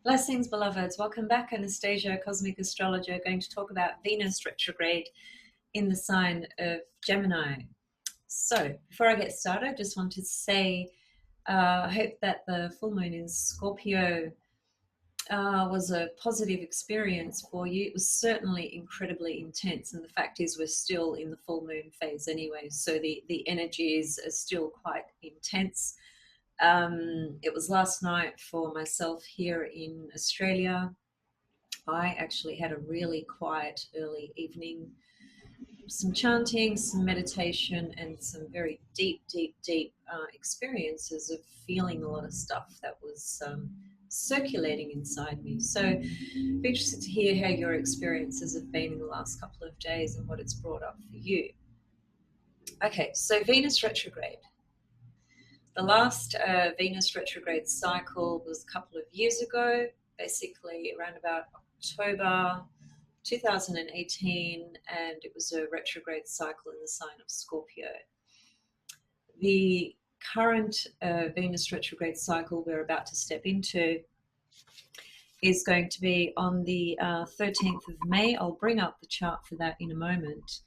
Blessings, beloveds. Welcome back. Anastasia, cosmic astrologer, going to talk about Venus retrograde in the sign of Gemini. So, before I get started, I just want to say I hope that the full moon in Scorpio was a positive experience for you. It was certainly incredibly intense, and the fact is we're still in the full moon phase anyway, so the energies are still quite intense. It was last night for myself here in Australia. I actually had a really quiet early evening, some chanting, some meditation, and some very deep experiences of feeling a lot of stuff that was circulating inside me. So be interested to hear how your experiences have been in the last couple of days and what it's brought up for you. Okay, so Venus retrograde. The last Venus retrograde cycle was a couple of years ago, basically around about October 2018, and it was a retrograde cycle in the sign of Scorpio. The current Venus retrograde cycle we're about to step into is going to be on the 13th of May. I'll bring up the chart for that in a moment.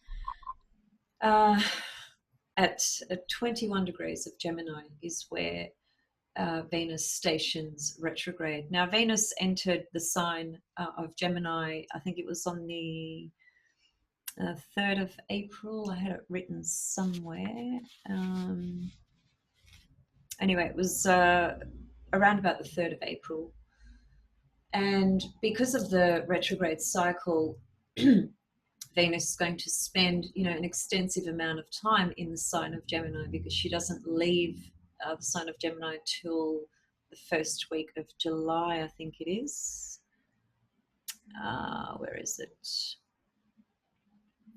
At 21 degrees of Gemini is where Venus stations retrograde. Now, Venus entered the sign of Gemini, I think it was on the 3rd of April. I had it written somewhere. Anyway, it was around about the 3rd of April. And because of the retrograde cycle, Venus is going to spend, an extensive amount of time in the sign of Gemini, because she doesn't leave the sign of Gemini till the first week of July, I think it is. Where is it?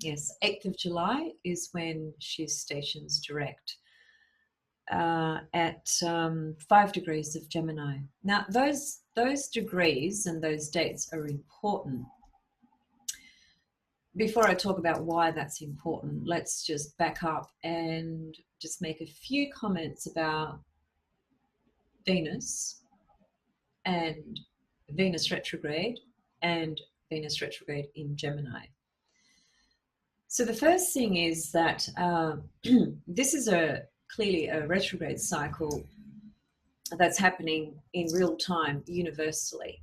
Yes, 8th of July is when she stations direct at 5 degrees of Gemini. Now, those degrees and those dates are important. Before I talk about why that's important, let's just back up and just make a few comments about Venus and Venus retrograde and Venus retrograde in Gemini. So the first thing is that this is clearly a retrograde cycle that's happening in real time universally.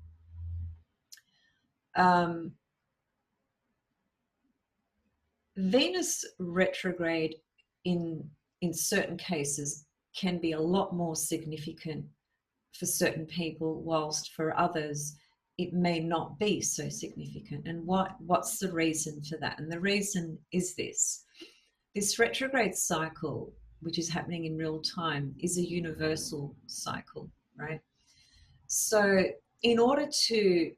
Venus retrograde in certain cases can be a lot more significant for certain people, whilst for others it may not be so significant. And what's the reason for that? And the reason is this retrograde cycle, which is happening in real time, is a universal cycle, right? So in order to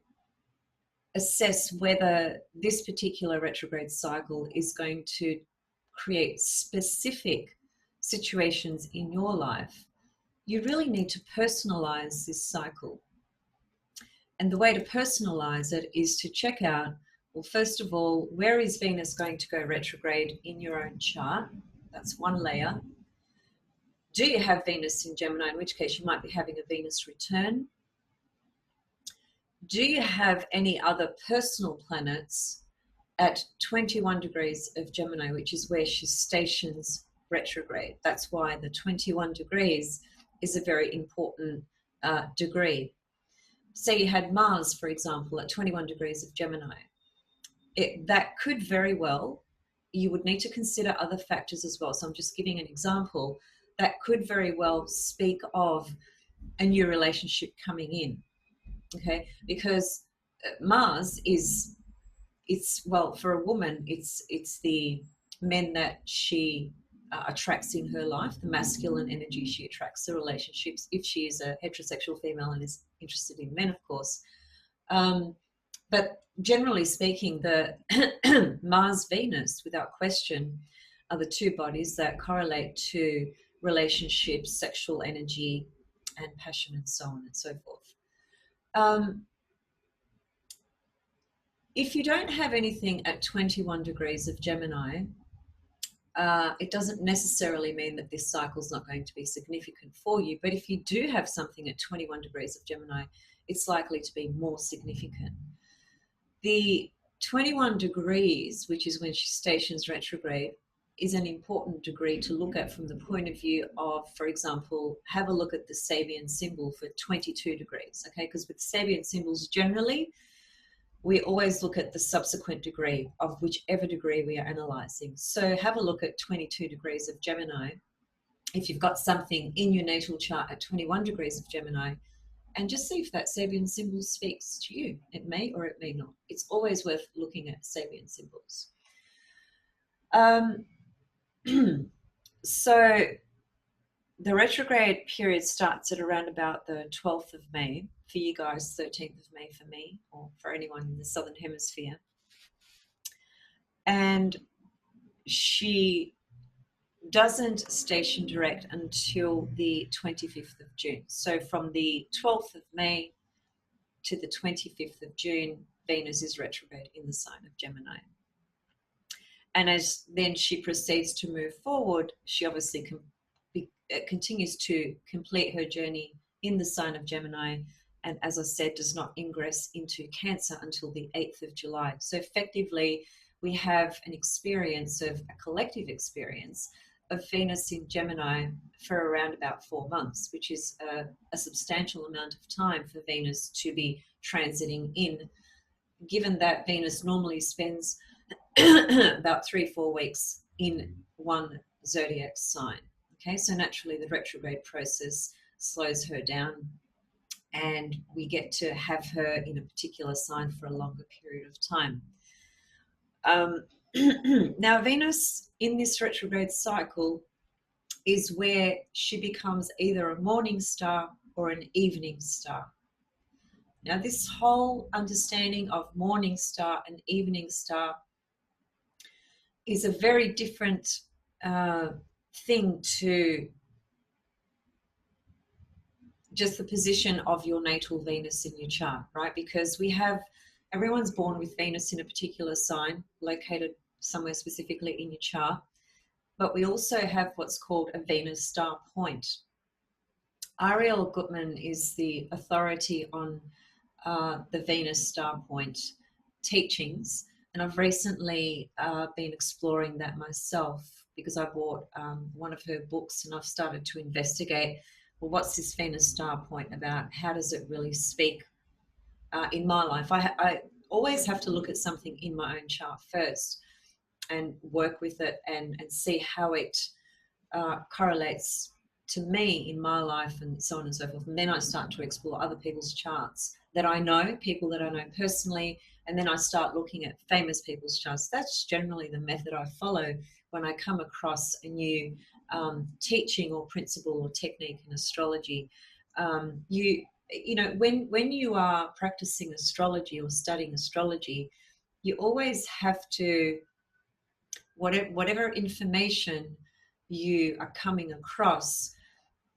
assess whether this particular retrograde cycle is going to create specific situations in your life, you really need to personalize this cycle. And the way to personalize it is to check out, well, first of all, where is Venus going to go retrograde in your own chart? That's one layer. Do you have Venus in Gemini, in which case you might be having a Venus return? Do you have any other personal planets at 21 degrees of Gemini, which is where she stations retrograde? That's why the 21 degrees is a very important degree. Say you had Mars, for example, at 21 degrees of Gemini. That could very well, you would need to consider other factors as well. So I'm just giving an example. That could very well speak of a new relationship coming in. Okay, because Mars well, for a woman, it's the men that she attracts in her life, the masculine energy she attracts, the relationships, if she is a heterosexual female and is interested in men, of course. But generally speaking, the Mars-Venus, without question, are the two bodies that correlate to relationships, sexual energy, and passion, and so on and so forth. If you don't have anything at 21 degrees of Gemini, it doesn't necessarily mean that this cycle is not going to be significant for you. But if you do have something at 21 degrees of Gemini, it's likely to be more significant. The 21 degrees, which is when she stations retrograde, is an important degree to look at from the point of view of, for example, have a look at the Sabian symbol for 22 degrees, okay? Because with Sabian symbols, generally, we always look at the subsequent degree of whichever degree we are analyzing. So have a look at 22 degrees of Gemini. If you've got something in your natal chart at 21 degrees of Gemini, and just see if that Sabian symbol speaks to you. It may or it may not. It's always worth looking at Sabian symbols. So the retrograde period starts at around about the 12th of May for you guys, 13th of May for me, or for anyone in the Southern Hemisphere. And she doesn't station direct until the 25th of June. So from the 12th of May to the 25th of June, Venus is retrograde in the sign of Gemini. And as then she proceeds to move forward, she obviously continues to complete her journey in the sign of Gemini, and as I said, does not ingress into Cancer until the 8th of July. So effectively, we have an experience of a collective experience of Venus in Gemini for around about 4 months, which is a substantial amount of time for Venus to be transiting in, given that Venus normally spends about 3-4 weeks in one zodiac sign. Okay, so naturally the retrograde process slows her down, and we get to have her in a particular sign for a longer period of time. Now, Venus in this retrograde cycle is where she becomes either a morning star or an evening star. Now, this whole understanding of morning star and evening star is a very different thing to just the position of your natal Venus in your chart, right? Because everyone's born with Venus in a particular sign, located somewhere specifically in your chart, but we also have what's called a Venus star point. Ariel Gutman is the authority on the Venus star point teachings, and I've recently been exploring that myself because I bought one of her books, and I've started to investigate, well, what's this Venus star point about? How does it really speak in my life? I always have to look at something in my own chart first and work with it and see how it correlates to me in my life, and so on and so forth. And then I start to explore other people's charts that I know, people that I know personally, and then I start looking at famous people's charts. That's generally the method I follow when I come across a new teaching or principle or technique in astrology. You know, when you are practicing astrology or studying astrology, you always have to, whatever information you are coming across,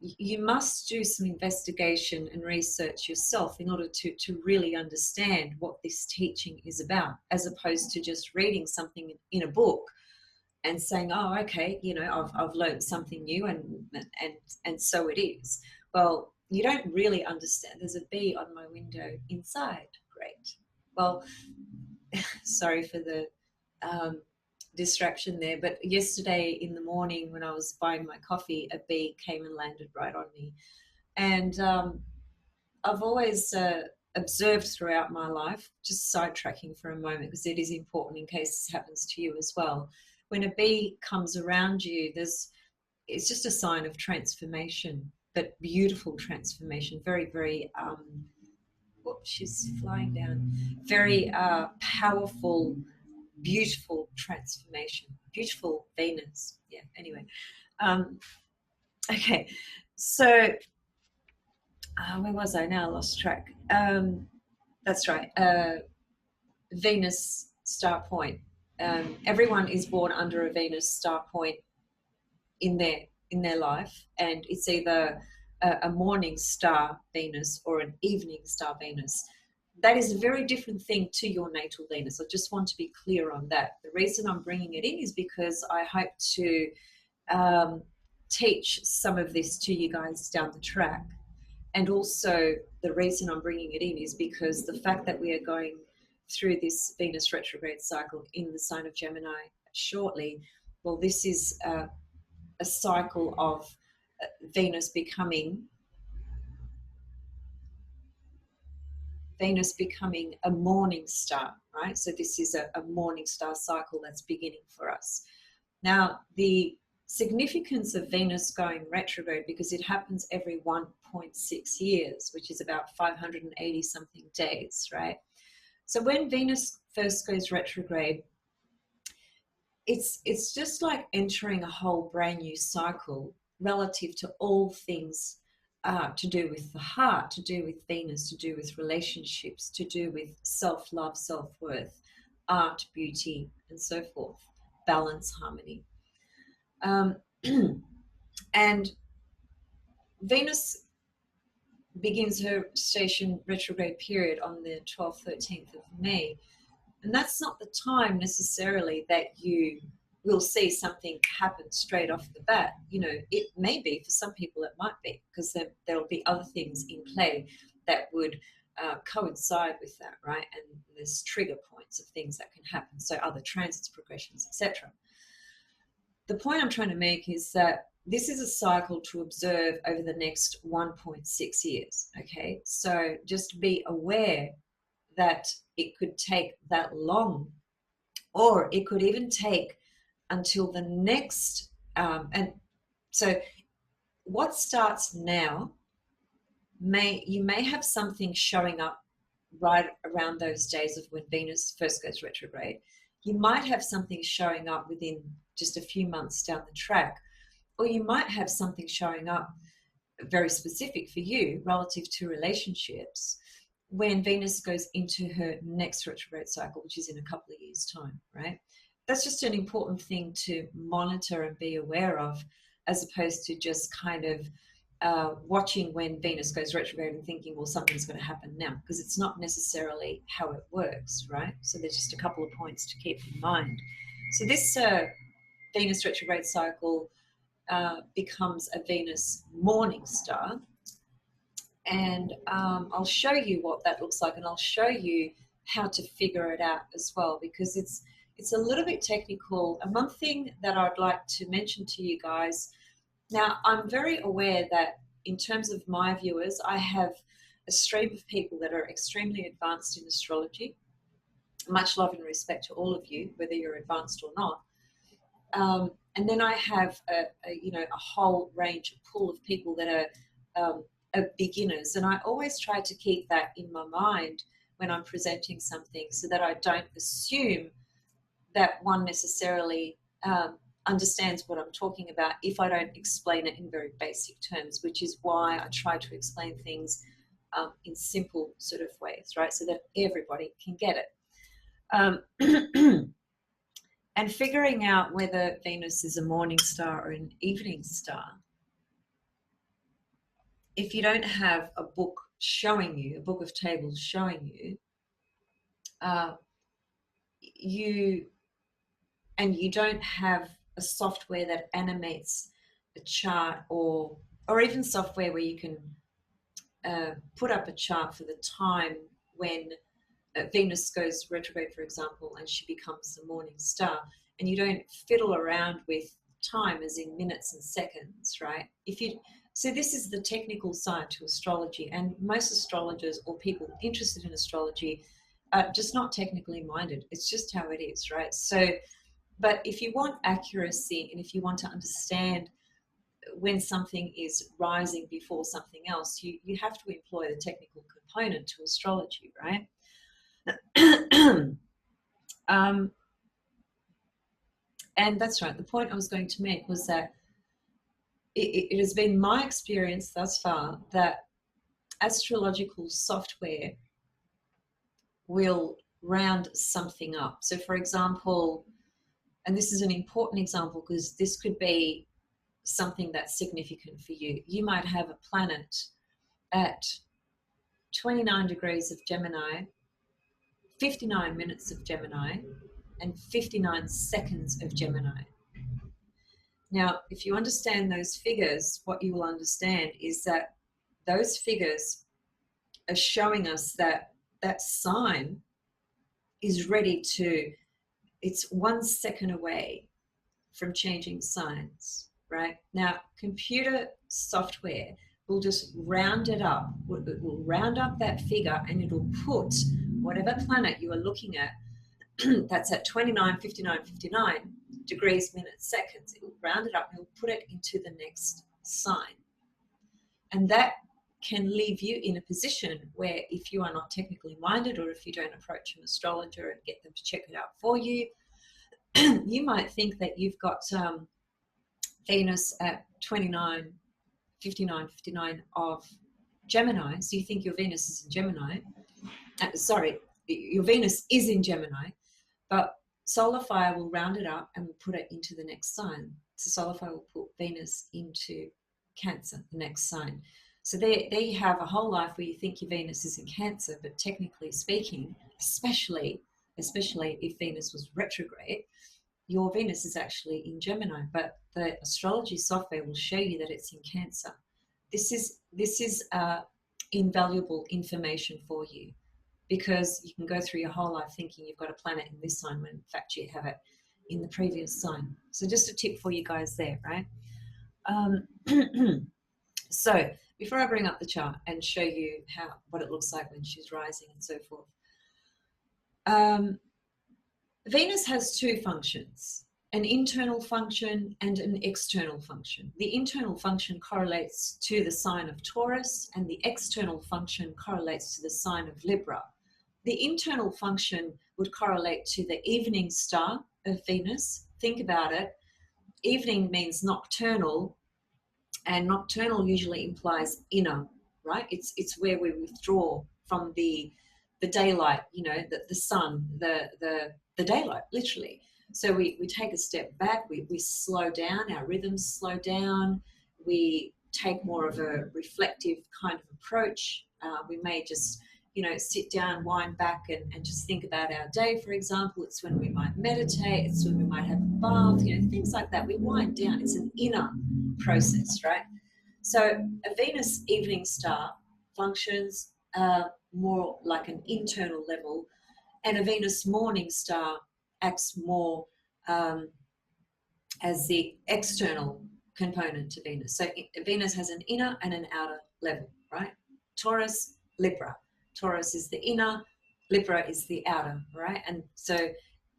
you must do some investigation and research yourself in order to really understand what this teaching is about, as opposed to just reading something in a book and saying, oh, okay, you know, I've learned something new and so it is. Well, you don't really understand. There's a bee on my window inside. Great. Well, sorry for the distraction there, but yesterday in the morning when I was buying my coffee, a bee came and landed right on me. And I've always observed throughout my life, just sidetracking for a moment because it is important in case this happens to you as well. When a bee comes around you, it's just a sign of transformation, but beautiful transformation, very, very, whoops, she's flying down, very powerful, beautiful transformation, beautiful Venus. Yeah, anyway. Okay, so where was I now? I lost track. That's right, Venus star point. Everyone is born under a Venus star point in their life, and it's either a morning star Venus or an evening star Venus. That is a very different thing to your natal Venus. I just want to be clear on that. The reason I'm bringing it in is because I hope to teach some of this to you guys down the track. And also the reason I'm bringing it in is because the fact that we are going through this Venus retrograde cycle in the sign of Gemini shortly, well, this is a cycle of Venus becoming a morning star, right? So this is a morning star cycle that's beginning for us. Now, the significance of Venus going retrograde, because it happens every 1.6 years, which is about 580 something days, right? So when Venus first goes retrograde, it's just like entering a whole brand new cycle relative to all things to do with the heart, to do with Venus, to do with relationships, to do with self-love, self-worth, art, beauty, and so forth, balance, harmony. And Venus begins her station retrograde period on the 12th, 13th of May. And that's not the time necessarily that you will see something happen straight off the bat. You know, it may be, for some people it might be, because there'll be other things in play that would coincide with that, right? And there's trigger points of things that can happen. So other transits, progressions, etc. The point I'm trying to make is that this is a cycle to observe over the next 1.6 years, okay? So just be aware that it could take that long, or it could even take until the next, and so what starts now, you may have something showing up right around those days of when Venus first goes retrograde. You might have something showing up within just a few months down the track, or you might have something showing up very specific for you relative to relationships when Venus goes into her next retrograde cycle, which is in a couple of years' time, right? That's just an important thing to monitor and be aware of, as opposed to just kind of watching when Venus goes retrograde and thinking, well, something's going to happen now, because it's not necessarily how it works, right? So there's just a couple of points to keep in mind. So this Venus retrograde cycle becomes a Venus morning star. And I'll show you what that looks like, and I'll show you how to figure it out as well, because it's a little bit technical. And one thing that I'd like to mention to you guys, now I'm very aware that in terms of my viewers, I have a stream of people that are extremely advanced in astrology. Much love and respect to all of you, whether you're advanced or not. And then I have a whole range, a pool of people that are beginners, and I always try to keep that in my mind when I'm presenting something, so that I don't assume that one necessarily understands what I'm talking about if I don't explain it in very basic terms, which is why I try to explain things in simple sort of ways, right, so that everybody can get it. And figuring out whether Venus is a morning star or an evening star, if you don't have a book showing you, a book of tables showing you, you don't have a software that animates a chart, or even software where you can put up a chart for the time when Venus goes retrograde, for example, and she becomes the morning star, and you don't fiddle around with time as in minutes and seconds, right? So this is the technical side to astrology, and most astrologers or people interested in astrology are just not technically minded. It's just how it is, right? So, but if you want accuracy, and if you want to understand when something is rising before something else, you have to employ the technical component to astrology, right? And that's right. The point I was going to make was that it has been my experience thus far that astrological software will round something up. So for example, and this is an important example because this could be something that's significant for you. You might have a planet at 29 degrees of Gemini, 59 minutes of Gemini, and 59 seconds of Gemini. Now, if you understand those figures, what you will understand is that those figures are showing us that that sign is ready to, it's 1 second away from changing signs, right? Now, computer software will just round it up. It will round up that figure and it'll put whatever planet you are looking at that's at 29, 59, 59 degrees, minutes, seconds. It will round it up and it will put it into the next sign. And that can leave you in a position where, if you are not technically minded, or if you don't approach an astrologer and get them to check it out for you, you might think that you've got Venus at 29, 59, 59 of Gemini. So you think your Venus is in Gemini. Sorry, your Venus is in Gemini, but solar fire will round it up and will put it into the next sign. So solar fire will put Venus into Cancer, the next sign. So there you have a whole life where you think your Venus is in Cancer, but technically speaking, especially if Venus was retrograde, your Venus is actually in Gemini, but the astrology software will show you that it's in Cancer. This is invaluable information for you, because you can go through your whole life thinking you've got a planet in this sign when in fact you have it in the previous sign. So just a tip for you guys there, right? So before I bring up the chart and show you what it looks like when she's rising and so forth, Venus has two functions, an internal function and an external function. The internal function correlates to the sign of Taurus, and the external function correlates to the sign of Libra. The internal function would correlate to the evening star of Venus. Think about it. Evening means nocturnal, and nocturnal usually implies inner, right? It's where we withdraw from the daylight, the sun, the daylight, literally. So we take a step back, we slow down, our rhythms slow down, we take more of a reflective kind of approach. We may just, sit down, wind back and just think about our day, for example. It's when we might meditate, it's when we might have a bath, things like that. We wind down. It's an inner process, right? So a Venus evening star functions more like an internal level, and a Venus morning star acts more as the external component to Venus. So Venus has an inner and an outer level, right? Taurus, Libra. Taurus is the inner, Libra is the outer, right? And so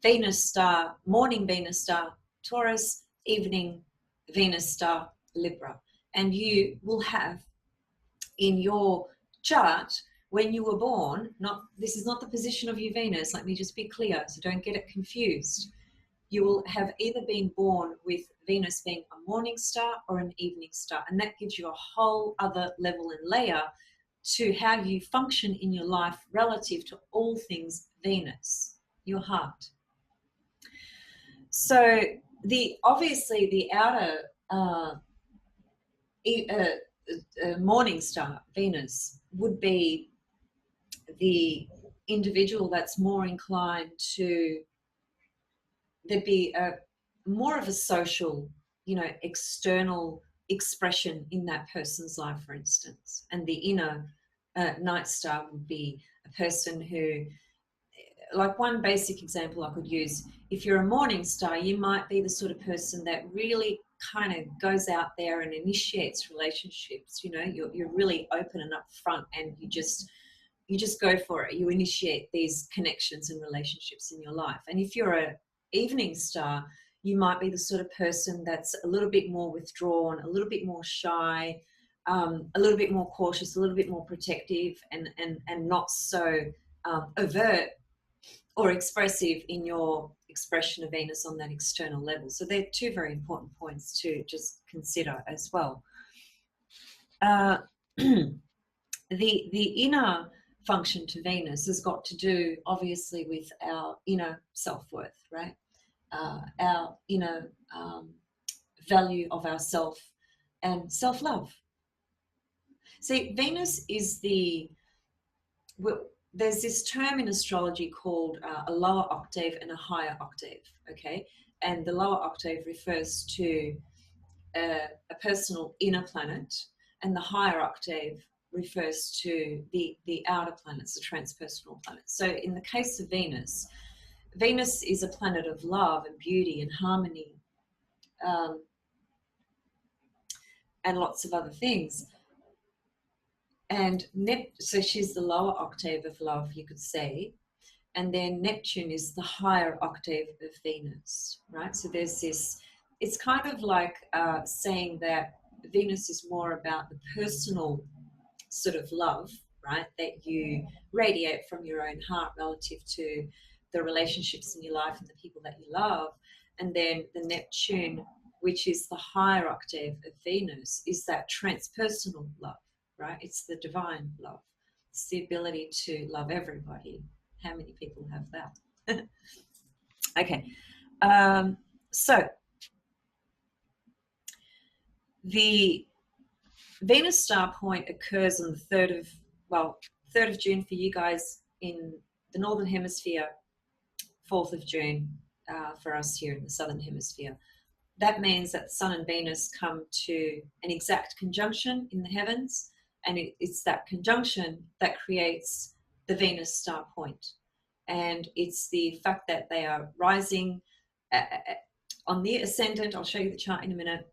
Venus star, morning Venus star, Taurus, evening Venus star, Libra. And you will have in your chart, when you were born, this is not the position of your Venus, let me just be clear, so don't get it confused. You will have either been born with Venus being a morning star or an evening star, and that gives you a whole other level and layer to how you function in your life relative to all things Venus, your heart. So obviously the outer morning star, Venus, would be the individual that's more inclined to, there'd be more of a social, external expression in that person's life, for instance. And the inner night star would be a person who, like one basic example I could use, if you're a morning star, you might be the sort of person that really kind of goes out there and initiates relationships. You're really open and upfront, and you just go for it. You initiate these connections and relationships in your life. And if you're an evening star, you might be the sort of person that's a little bit more withdrawn, a little bit more shy, a little bit more cautious, a little bit more protective, and not so overt or expressive in your expression of Venus on that external level. So they're two very important points to just consider as well. The inner function to Venus has got to do, obviously, with our inner self-worth, right? Our inner value of ourself and self-love. See, Venus is there's this term in astrology called a lower octave and a higher octave, okay? And the lower octave refers to a personal inner planet, and the higher octave refers to the outer planets, the transpersonal planets. So in the case of Venus, Venus is a planet of love and beauty and harmony, and lots of other things. And so she's the lower octave of love, you could say. And then Neptune is the higher octave of Venus, right? So there's this, it's kind of like saying that Venus is more about the personal sort of love, right, that you radiate from your own heart relative to the relationships in your life and the people that you love. And then the Neptune, which is the higher octave of Venus, is that transpersonal love, right? It's the divine love. It's the ability to love everybody. How many people have that? Okay. So the Venus star point occurs on the 3rd of June for you guys in the Northern Hemisphere, 4th of June for us here in the Southern Hemisphere. That means that Sun and Venus come to an exact conjunction in the heavens, and it's that conjunction that creates the Venus star point. And it's the fact that they are rising on the ascendant. I'll show you the chart in a minute.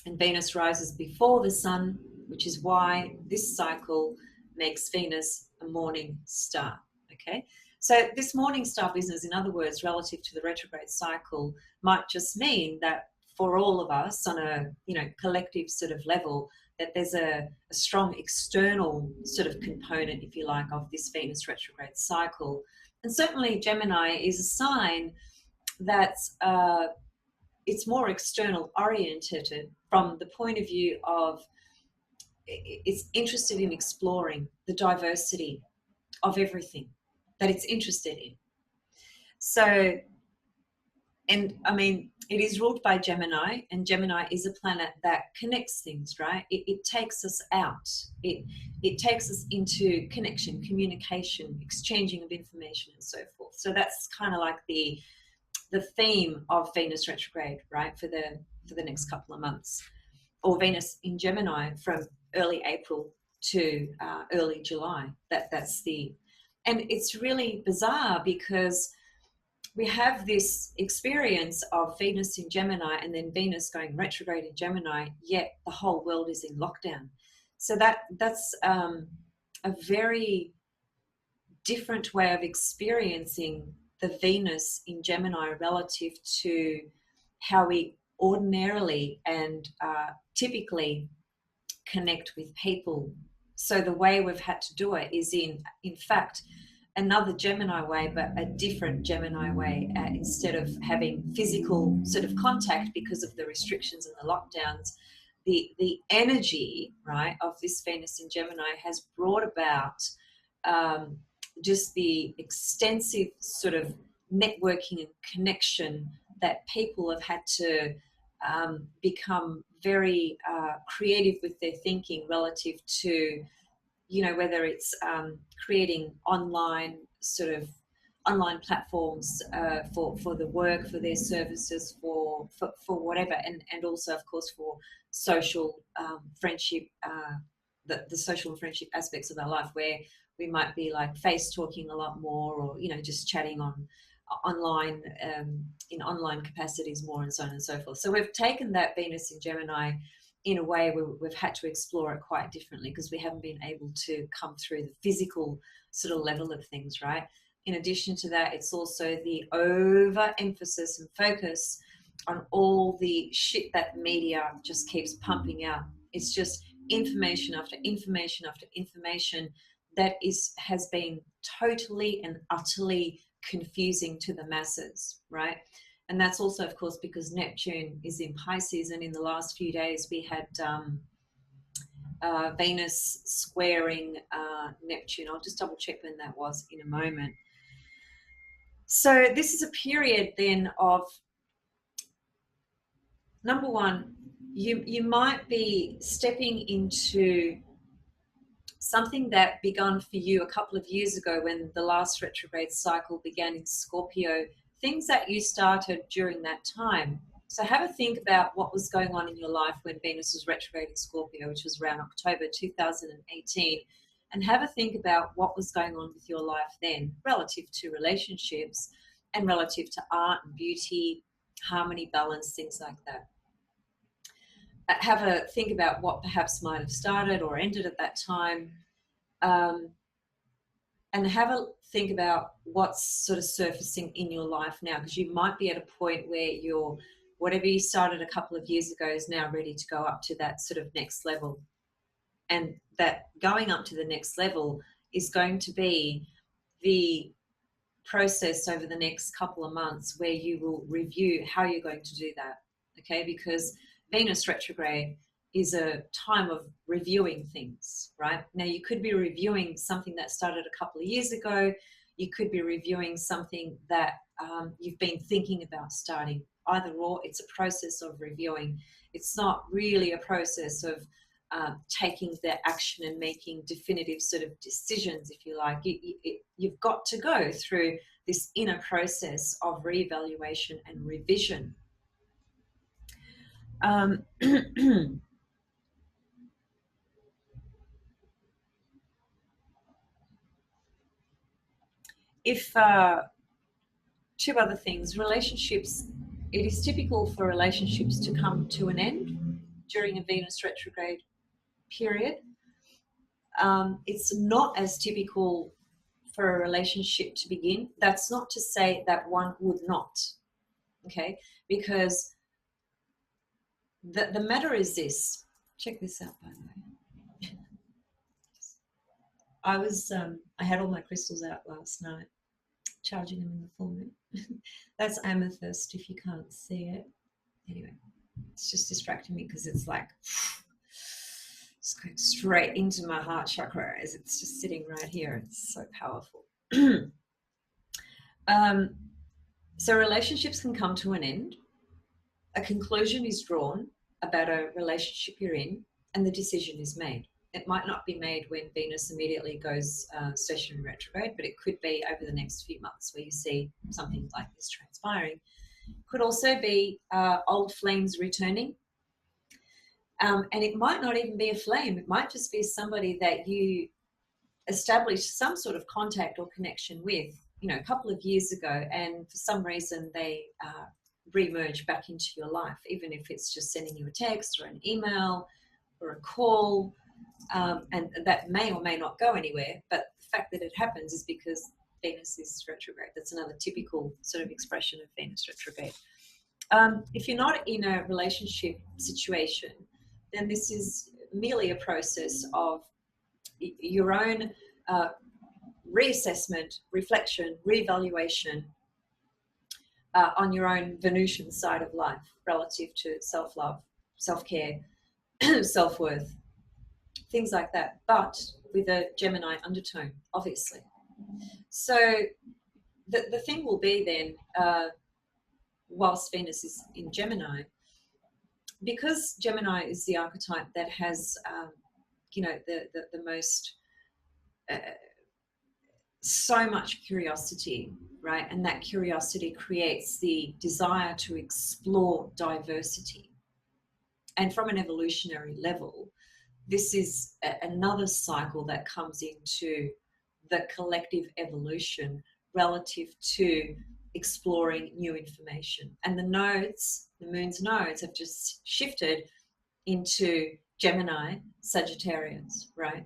And Venus rises before the Sun, which is why this cycle makes Venus a morning star, okay? So this morning star business, in other words, relative to the retrograde cycle, might just mean that for all of us on a collective sort of level, that there's a strong external sort of component, if you like, of this Venus retrograde cycle. And certainly Gemini is a sign that's it's more external oriented from the point of view of it's interested in exploring the diversity of everything that it's interested in. So, and I mean, it is ruled by Gemini, and Gemini is a planet that connects things, right? It takes us out. It takes us into connection, communication, exchanging of information, and so forth. So that's kind of like the theme of Venus retrograde, right, for the next couple of months, or Venus in Gemini from early April to early July. That's the, and it's really bizarre because we have this experience of Venus in Gemini and then Venus going retrograde in Gemini, yet the whole world is in lockdown. So that's a very different way of experiencing the Venus in Gemini relative to how we ordinarily and typically connect with people. So the way we've had to do it is in fact another Gemini way, but a different Gemini way. Instead of having physical sort of contact because of the restrictions and the lockdowns, the energy, right, of this Venus in Gemini has brought about just the extensive sort of networking and connection that people have had to become very creative with their thinking relative to, whether it's creating online platforms for the work, for their services, for whatever, and also of course for social friendship, the social and friendship aspects of our life, where we might be like face talking a lot more, or just chatting online in online capacities more, and so on and so forth. So we've taken that Venus in Gemini in a way where we've had to explore it quite differently because we haven't been able to come through the physical sort of level of things, right? In addition to that, it's also the overemphasis and focus on all the shit that the media just keeps pumping out. It's just information after information after information that has been totally and utterly confusing to the masses, right? And that's also, of course, because Neptune is in Pisces, and in the last few days we had Venus squaring Neptune. I'll just double check when that was in a moment. So this is a period then of, number one, you might be stepping into something that began for you a couple of years ago when the last retrograde cycle began in Scorpio. Things that you started during that time So have a think about what was going on in your life when Venus was retrograde in Scorpio, which was around October 2018, and have a think about what was going on with your life then relative to relationships and relative to art and beauty, harmony, balance, things like that. Have a think about what perhaps might have started or ended at that time, and have a think about what's sort of surfacing in your life now, because you might be at a point where whatever you started a couple of years ago is now ready to go up to that sort of next level. And that going up to the next level is going to be the process over the next couple of months where you will review how you're going to do that, okay? Because Venus retrograde is a time of reviewing things, right? Now, you could be reviewing something that started a couple of years ago. You could be reviewing something that you've been thinking about starting. Either or, it's a process of reviewing. It's not really a process of taking the action and making definitive sort of decisions, if you like. You've got to go through this inner process of reevaluation and revision. If two other things, relationships, it is typical for relationships to come to an end during a Venus retrograde period. It's not as typical for a relationship to begin. That's not to say that one would not, okay? Because the matter is this. Check this out, by the way. I had all my crystals out last night, charging them in the full moon. That's amethyst, if you can't see it. Anyway, it's just distracting me because it's like it's going straight into my heart chakra as it's just sitting right here. It's so powerful. So relationships can come to an end. A conclusion is drawn about a relationship you're in, and the decision is made. It might not be made when Venus immediately goes stationary retrograde, but it could be over the next few months where you see something like this transpiring. Could also be old flames returning. And it might not even be a flame. It might just be somebody that you established some sort of contact or connection with, a couple of years ago, and for some reason they re-emerge back into your life, even if it's just sending you a text or an email or a call. And that may or may not go anywhere, but the fact that it happens is because Venus is retrograde. That's another typical sort of expression of Venus retrograde. If you're not in a relationship situation, then this is merely a process of your own reassessment, reflection, reevaluation on your own Venusian side of life relative to self-love, self-care, self-worth, things like that, but with a Gemini undertone, obviously. So the thing will be then, whilst Venus is in Gemini, because Gemini is the archetype that has, the most, so much curiosity, right? And that curiosity creates the desire to explore diversity. And from an evolutionary level, this is another cycle that comes into the collective evolution relative to exploring new information. And the moon's nodes have just shifted into Gemini, Sagittarius, right?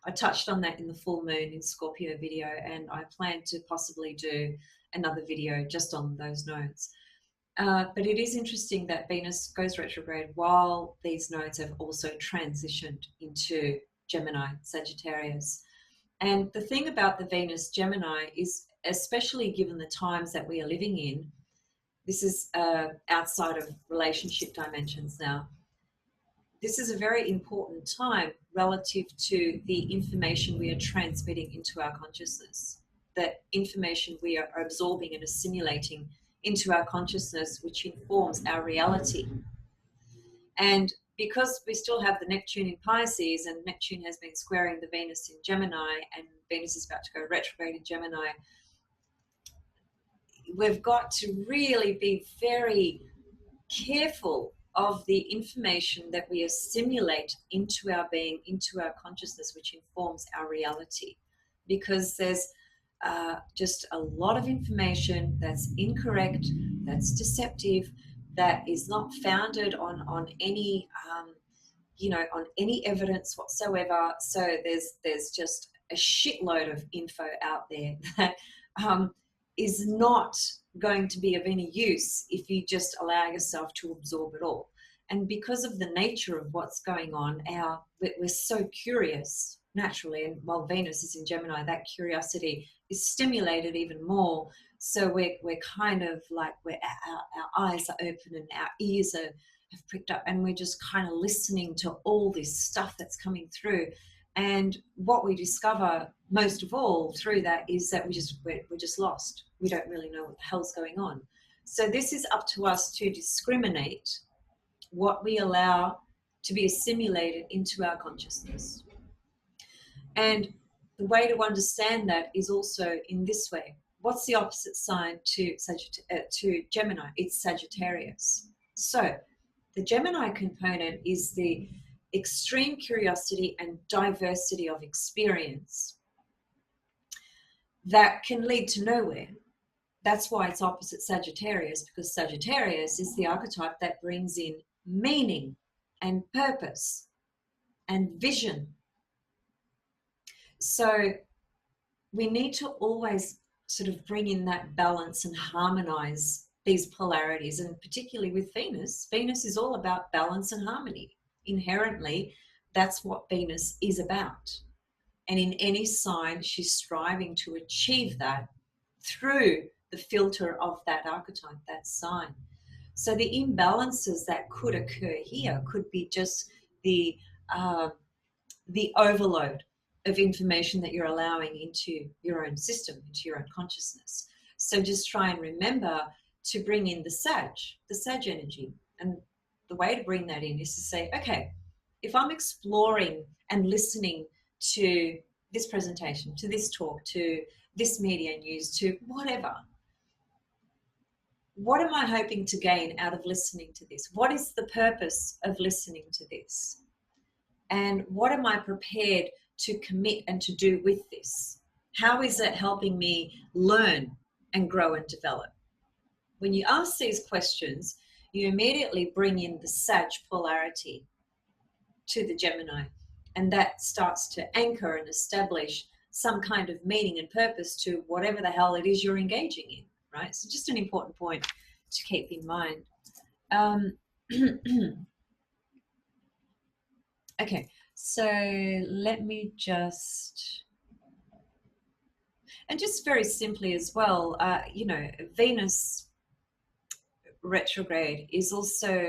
I touched on that in the full moon in Scorpio video, and I plan to possibly do another video just on those nodes. But it is interesting that Venus goes retrograde while these nodes have also transitioned into Gemini, Sagittarius. And the thing about the Venus Gemini is, especially given the times that we are living in, this is outside of relationship dimensions now, this is a very important time relative to the information we are transmitting into our consciousness, that information we are absorbing and assimilating into our consciousness, which informs our reality. And because we still have the Neptune in Pisces, and Neptune has been squaring the Venus in Gemini, and Venus is about to go retrograde in Gemini, we've got to really be very careful of the information that we assimilate into our being, into our consciousness, which informs our reality, because there's just a lot of information that's incorrect, that's deceptive, that is not founded on any on any evidence whatsoever. So there's just a shitload of info out there that is not going to be of any use if you just allow yourself to absorb it all. And because of the nature of what's going on, we're so curious naturally, and while Venus is in Gemini, that curiosity is stimulated even more. So we're kind of like our eyes are open and our ears have pricked up, and we're just kind of listening to all this stuff that's coming through. And what we discover most of all through that is that we're just lost. We don't really know what the hell's going on. So this is up to us to discriminate what we allow to be assimilated into our consciousness. And the way to understand that is also in this way. What's the opposite sign to Gemini? It's Sagittarius. So the Gemini component is the extreme curiosity and diversity of experience that can lead to nowhere. That's why it's opposite Sagittarius, because Sagittarius is the archetype that brings in meaning and purpose and vision. So we need to always sort of bring in that balance and harmonize these polarities, and particularly with Venus. Venus is all about balance and harmony. Inherently, that's what Venus is about. And in any sign, she's striving to achieve that through the filter of that archetype, that sign. So the imbalances that could occur here could be just the overload of information that you're allowing into your own system, into your own consciousness. So just try and remember to bring in the Sag energy. And the way to bring that in is to say, okay, if I'm exploring and listening to this presentation, to this talk, to this media news, to whatever, what am I hoping to gain out of listening to this? What is the purpose of listening to this? And what am I prepared to commit and to do with this? How is it helping me learn and grow and develop? When you ask these questions, you immediately bring in the Sag polarity to the Gemini, and that starts to anchor and establish some kind of meaning and purpose to whatever the hell it is you're engaging in, right? So just an important point to keep in mind. Okay, so let me just very simply as well, Venus retrograde is also,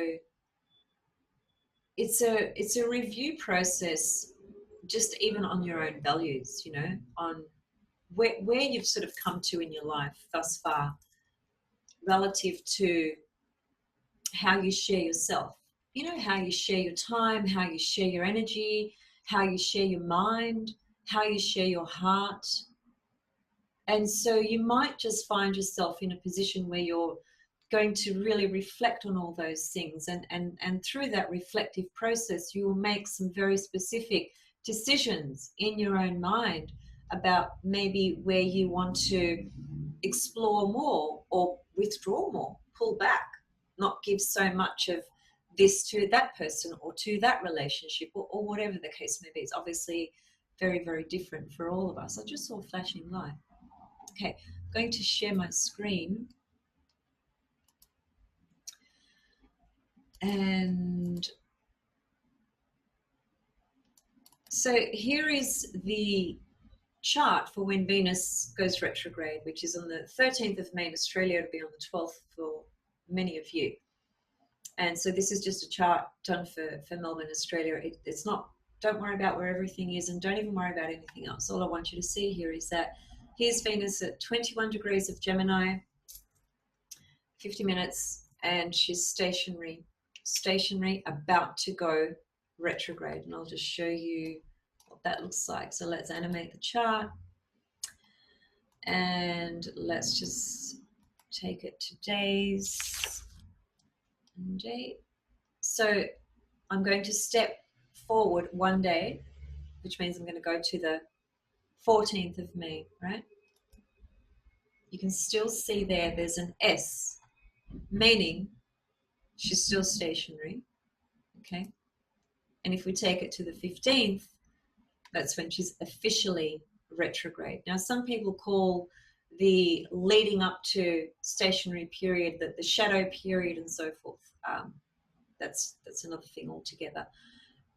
it's a review process, just even on your own values, on where you've sort of come to in your life thus far relative to how you share yourself, how you share your time, how you share your energy, how you share your mind, how you share your heart. And so you might just find yourself in a position where you're going to really reflect on all those things, and through that reflective process you will make some very specific decisions in your own mind about maybe where you want to explore more or withdraw more, pull back, not give so much of this to that person or to that relationship, or whatever the case may be. It's obviously very, very different for all of us. I just saw a flashing light. Okay, I'm going to share my screen. And so here is the chart for when Venus goes retrograde, which is on the 13th of May in Australia. It'll be on the 12th for many of you. And so this is just a chart done for Melbourne, Australia. It's not, don't worry about where everything is, and don't even worry about anything else. All I want you to see here is that here's Venus at 21 degrees of Gemini, 50 minutes, and she's stationary, about to go retrograde. And I'll just show you what that looks like. So let's animate the chart, and let's just take it to days. Monday. So I'm going to step forward one day, which means I'm going to go to the 14th of May, right? You can still see there's an S, meaning she's still stationary, okay? And if we take it to the 15th, that's when she's officially retrograde. Now, some people call the leading up to stationary period the shadow period and so forth. That's another thing altogether.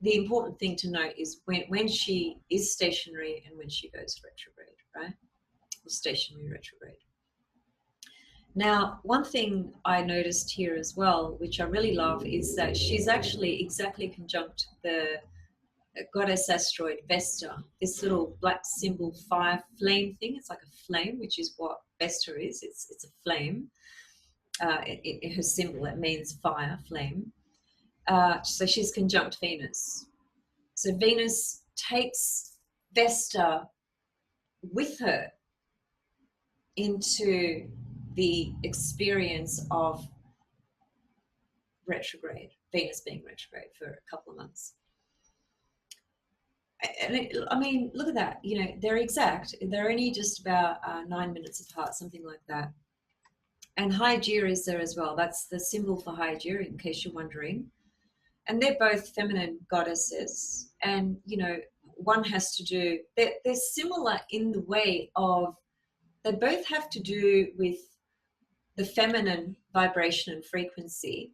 The important thing to note is when she is stationary and when she goes retrograde, right? Or stationary retrograde. Now, one thing I noticed here as well, which I really love, is that she's actually exactly conjunct the goddess asteroid Vesta, this little black symbol fire flame thing. It's like a flame, which is what Vesta is. It's a flame. Her symbol, it means fire, flame. So she's conjunct Venus. So Venus takes Vesta with her into the experience of retrograde, Venus being retrograde for a couple of months. And I mean, look at that. You know, they're exact. They're only just about 9 minutes apart, something like that. And Hygeia is there as well. That's the symbol for Hygeia, in case you're wondering. And they're both feminine goddesses. And, you know, one has to do, they're similar in the way of, they both have to do with the feminine vibration and frequency.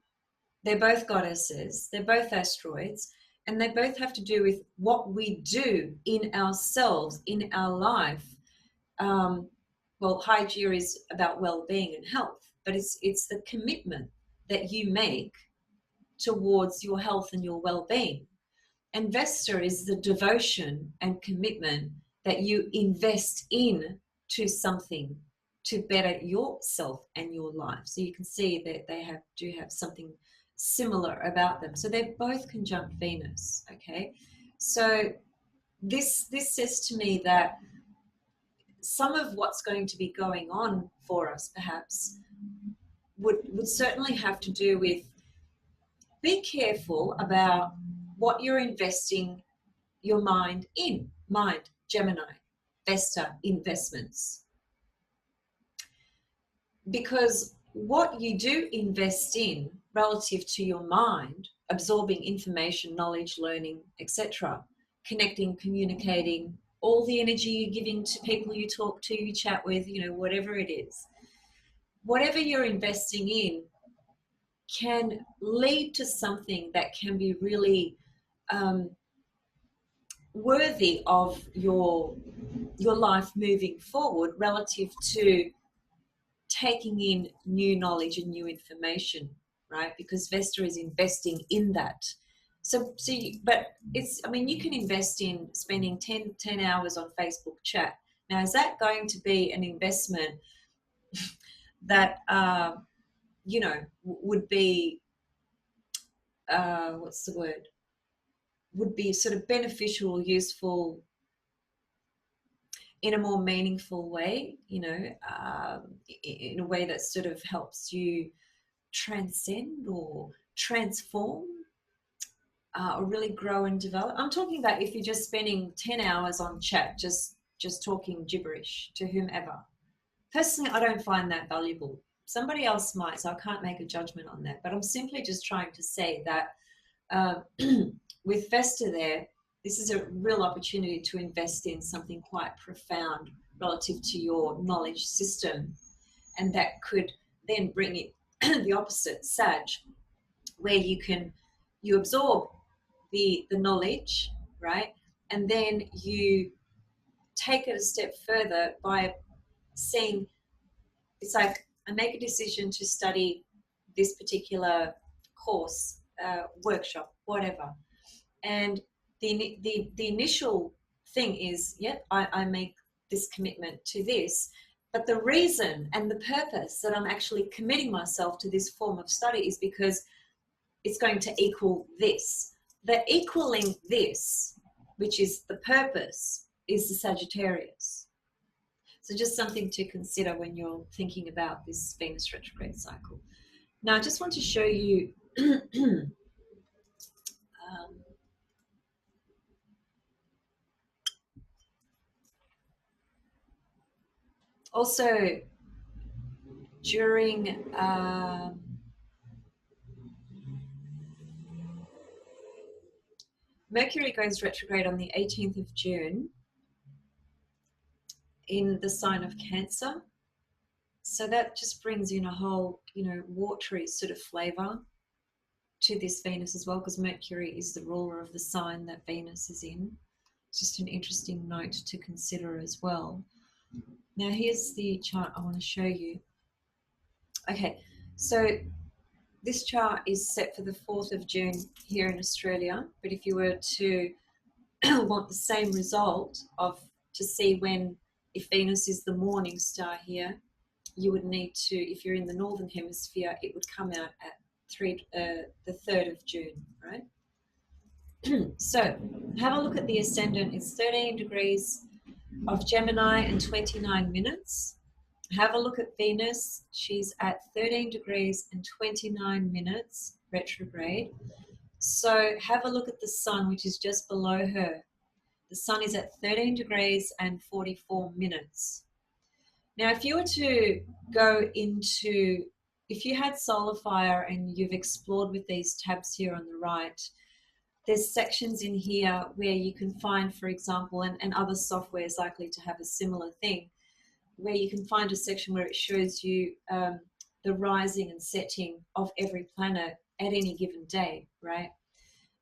They're both goddesses. They're both asteroids. And they both have to do with what we do in ourselves, in our life. Well, Hygeia is about well-being and health, but it's the commitment that you make towards your health and your well-being. And Vesta is the devotion and commitment that you invest in to something to better yourself and your life. So you can see that they do have something similar about them. So they're both conjunct Venus, okay? So this says to me that some of what's going to be going on for us perhaps would certainly have to do with, be careful about what you're investing your mind in. Mind, Gemini, Vesta, investments. Because what you do invest in relative to your mind, absorbing information, knowledge, learning, etc., connecting, communicating, all the energy you're giving to people you talk to, you chat with, you know, whatever it is, whatever you're investing in can lead to something that can be really worthy of your life moving forward relative to taking in new knowledge and new information, right? Because Vesta is investing in that. But it's, I mean, you can invest in spending 10 hours on Facebook chat. Now, is that going to be an investment that, you know, would be, what's the word? Would be sort of beneficial or useful in a more meaningful way, you know, in a way that sort of helps you transcend or transform or really grow and develop. I'm talking about if you're just spending 10 hours on chat, just talking gibberish to whomever. Personally, I don't find that valuable. Somebody else might, so I can't make a judgment on that. But I'm simply just trying to say that with Vesta there, this is a real opportunity to invest in something quite profound relative to your knowledge system. And that could then bring it the opposite, Sag, where you absorb the knowledge, right? And then you take it a step further by saying, it's like, I make a decision to study this particular course, workshop, whatever. And the initial thing is, I make this commitment to this, but the reason and the purpose that I'm actually committing myself to this form of study is because it's going to equal this. The equaling this, which is the purpose, is the Sagittarius. So just something to consider when you're thinking about this Venus retrograde cycle. Now, I just want to show you Also, during Mercury goes retrograde on the 18th of June in the sign of Cancer. So that just brings in a whole, watery sort of flavor to this Venus as well, because Mercury is the ruler of the sign that Venus is in. It's just an interesting note to consider as well. Now, here's the chart I want to show you. Okay, so this chart is set for the 4th of June here in Australia, but if you were to want the same result to see if Venus is the morning star here, you would need to, if you're in the northern hemisphere, it would come out at the 3rd of June, right? So have a look at the ascendant. It's 13 degrees of Gemini and 29 minutes. Have a look at Venus. She's at 13 degrees and 29 minutes retrograde. So have a look at the sun, which is just below her. The sun is at 13 degrees and 44 minutes. Now, if you were to go into, if you had Solar Fire and you've explored with these tabs here on the right, there's sections in here where you can find, for example, and other software is likely to have a similar thing, where you can find a section where it shows you the rising and setting of every planet at any given day, right?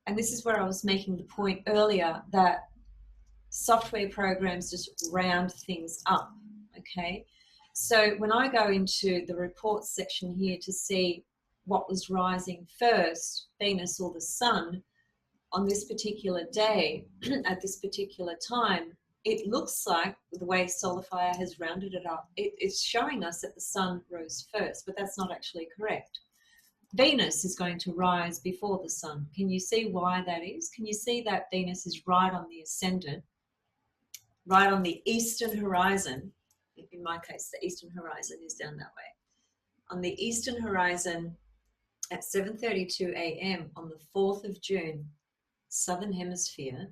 And this is where I was making the point earlier that software programs just round things up, okay? So when I go into the reports section here to see what was rising first, Venus or the sun, on this particular day, at this particular time, it looks like the way Solar Fire has rounded it up, it's showing us that the sun rose first, but that's not actually correct. Venus is going to rise before the sun. Can you see why that is? Can you see that Venus is right on the ascendant, right on the eastern horizon? In my case, the eastern horizon is down that way. On the eastern horizon at 7:32 a.m. on the 4th of June, southern hemisphere,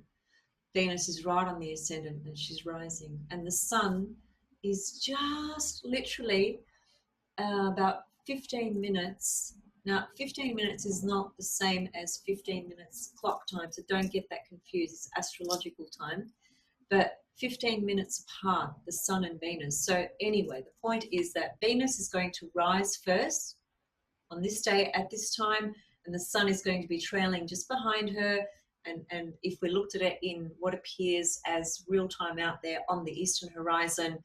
Venus is right on the ascendant and she's rising. And the sun is just literally about 15 minutes. Now, 15 minutes is not the same as 15 minutes clock time, so don't get that confused. It's astrological time. But 15 minutes apart, the sun and Venus. So anyway, the point is that Venus is going to rise first on this day at this time, and the sun is going to be trailing just behind her. And if we looked at it in what appears as real time out there on the eastern horizon,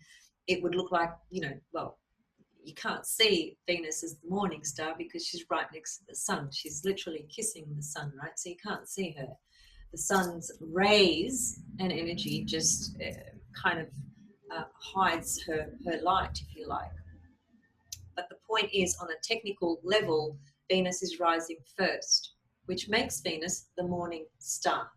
it would look like, well, you can't see Venus as the morning star because she's right next to the sun. She's literally kissing the sun, right? So you can't see her. The sun's rays and energy just kind of hides her light, if you like. But the point is, on a technical level, Venus is rising first, which makes Venus the morning star.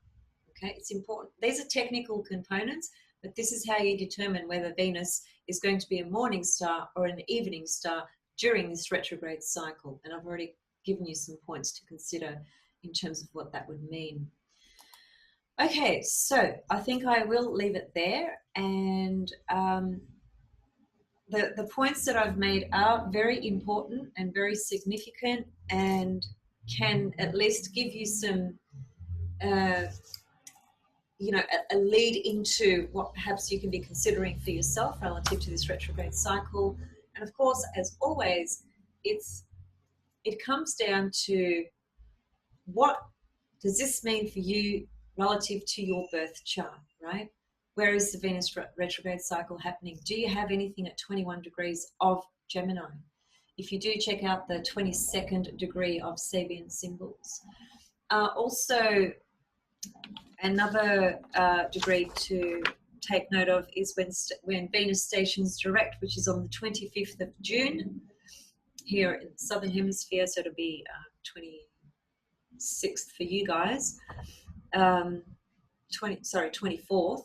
Okay, it's important. These are technical components, but this is how you determine whether Venus is going to be a morning star or an evening star during this retrograde cycle. And I've already given you some points to consider in terms of what that would mean. Okay, so I think I will leave it there. And the points that I've made are very important and very significant and can at least give you some, a lead into what perhaps you can be considering for yourself relative to this retrograde cycle. And of course, as always, it comes down to what does this mean for you relative to your birth chart, right? Where is the Venus retrograde cycle happening? Do you have anything at 21 degrees of Gemini? If you do, check out the 22nd degree of Sabian symbols. Also, another degree to take note of is when Venus stations direct, which is on the 25th of June here in the southern hemisphere, so it'll be 26th for you guys. 24th.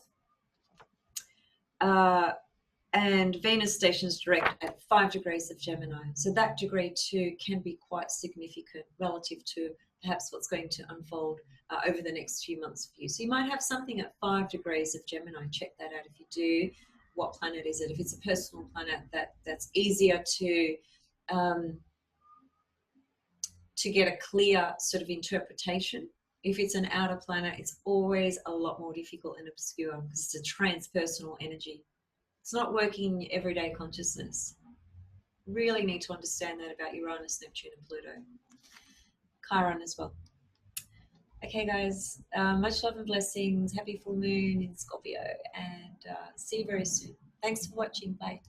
And Venus stations direct at 5 degrees of Gemini. So that degree too can be quite significant relative to perhaps what's going to unfold over the next few months for you. So you might have something at 5 degrees of Gemini. Check that out if you do. What planet is it? If it's a personal planet, that's easier to get a clear sort of interpretation. If it's an outer planet, it's always a lot more difficult and obscure because it's a transpersonal energy. It's not working in everyday consciousness. Really need to understand that about Uranus, Neptune, and Pluto. Chiron as well. Okay, guys, much love and blessings. Happy full moon in Scorpio, and see you very soon. Thanks for watching. Bye.